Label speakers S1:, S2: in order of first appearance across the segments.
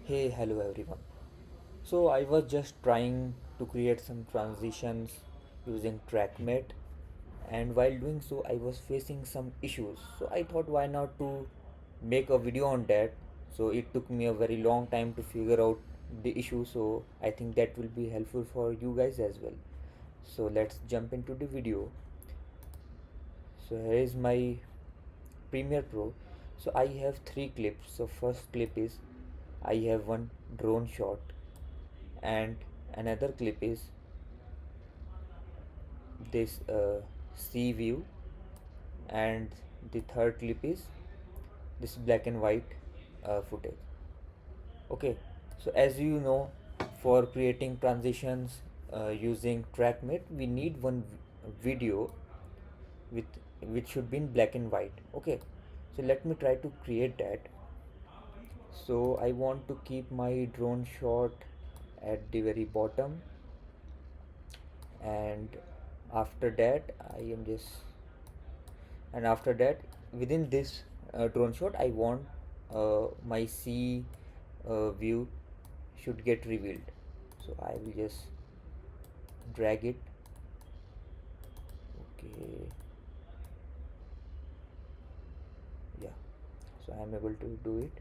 S1: Hey, hello everyone. So I was just trying to create some transitions using TrackMate, and while doing so I was facing some issues. So I thought why not to make a video on that. So it took me a very long time to figure out the issue, so I think that will be helpful for you guys as well. So let's jump into the video. So here is my Premiere Pro. So I have three clips. So first clip is I have one drone shot, and another clip is this sea view, and the third clip is this black and white footage. Okay, so as you know, for creating transitions using TrackMate, we need one video with which should be in black and white. Okay, so let me try to create that. So I want to keep my drone shot at the very bottom, and after that I am just and after that within this drone shot I want my sea view should get revealed. So I will just drag it. Okay, yeah, so I am able to do it.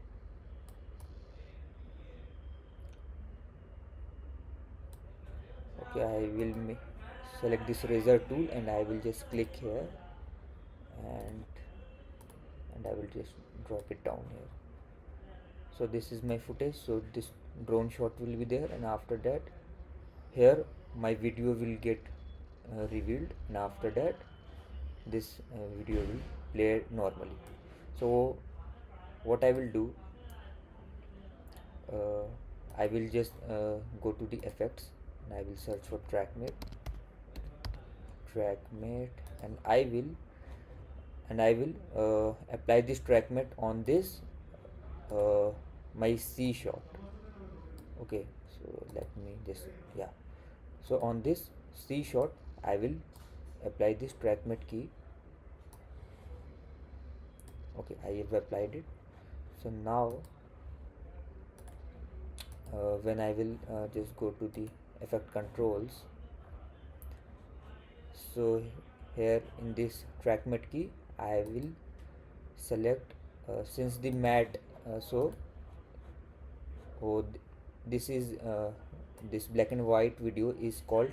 S1: Okay, I will select this razor tool and I will just click here, and I will just drop it down here. So this is my footage, so this drone shot will be there, and after that here my video will get revealed, and after that this video will play normally. So what I will do, uh, I will just go to the effects and I will search for trackmate, and I will apply this trackmate on this uh, my C shot. Okay, so let me just, yeah, so on this C shot I will apply this trackmate key. Okay, I have applied it. So now when I will just go to the effect controls, so here in this trackmate key I will select since the matte, oh, this is this black and white video is called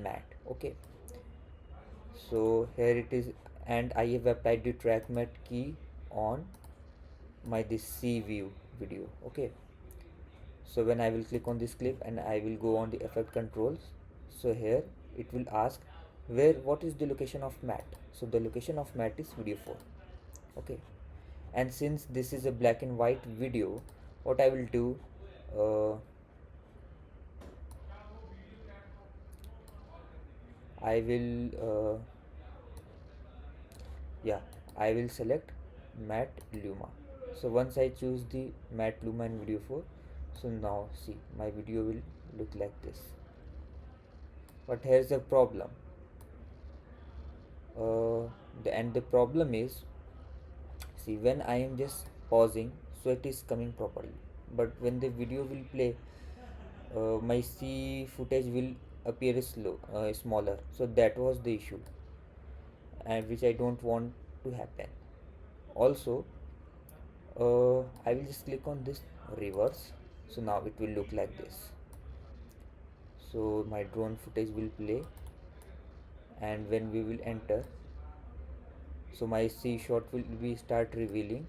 S1: matte. Okay, so here it is, and I have applied the trackmate key on my this C view video. Okay, so when I will click on this clip and I will go on the effect controls, so here it will ask what is the location of matte. So the location of matte is video 4. Okay, and since this is a black and white video, what I will do, uh, I will yeah, I will select matte luma. So once I choose the matte luma in video 4, so now see my video will look like this. But here's the problem, and the problem is, see, when I am just pausing, so it is coming properly, but when the video will play, my C footage will appear smaller. So that was the issue, and which I don't want to happen. Also, I will just click on this reverse. So now it will look like this. So my drone footage will play, and when we will enter, so my C shot will be start revealing.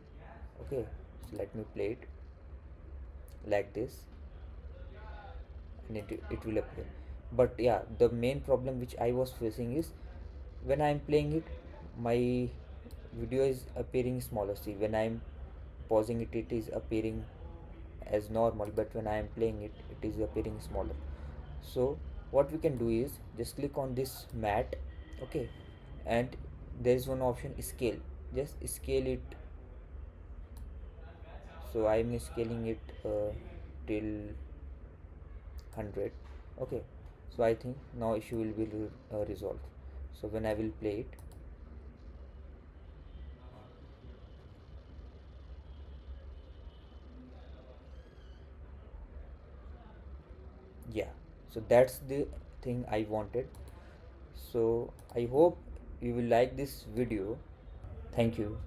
S1: Okay, so let me play it like this, and it will appear. But yeah, the main problem which I was facing is when I am playing it, my video is appearing smaller. See, when I am pausing it, it is appearing as normal, but when I am playing it, it is appearing smaller. So what we can do is just click on this matte. Okay, and there is one option, scale. Just scale it. So I am scaling it till 100. Okay, so I think now issue will be resolved. So when I will play it, Yeah, so that's the thing I wanted. So I hope you will like this video. Thank you.